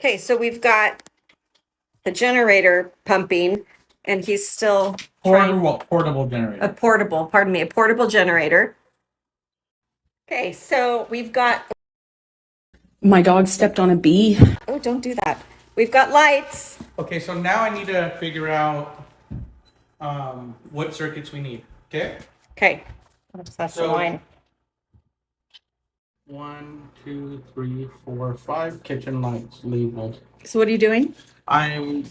Okay, so we've got the generator pumping, and he's still trying Portable generator. a portable generator. Okay, so we've got. My dog stepped on a bee. Oh, don't do that. We've got lights. Okay, so now I need to figure out what circuits we need. Okay. Okay, that's the line. 1, 2, 3, 4, 5 kitchen lights labeled. So what are you doing? I'm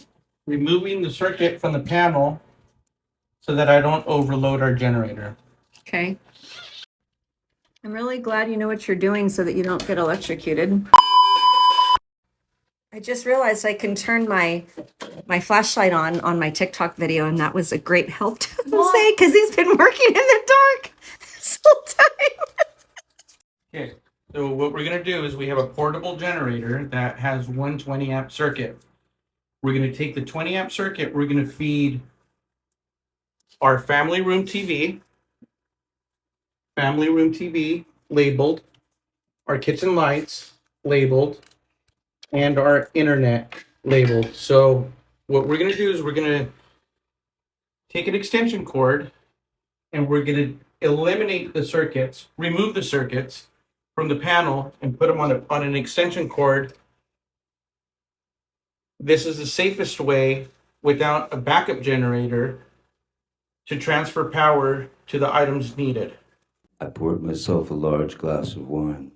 removing the circuit from the panel so that I don't overload our generator. Okay. I'm really glad you know what you're doing so that you don't get electrocuted. I just realized I can turn my flashlight on my TikTok video, and that was a great help to say, because he's been working in the dark this whole time. Okay, so what we're gonna do is we have a portable generator that has 120 amp circuit. We're gonna take the 20 amp circuit, we're gonna feed our family room TV labeled, our kitchen lights labeled, and our internet labeled. So what we're gonna do is we're gonna take an extension cord and we're gonna eliminate the circuits, remove the circuits from the panel and put them on an extension cord. This is the safest way without a backup generator to transfer power to the items needed. I poured myself a large glass of wine.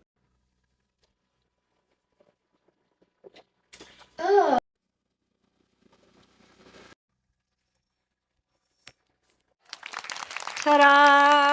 Ta-da!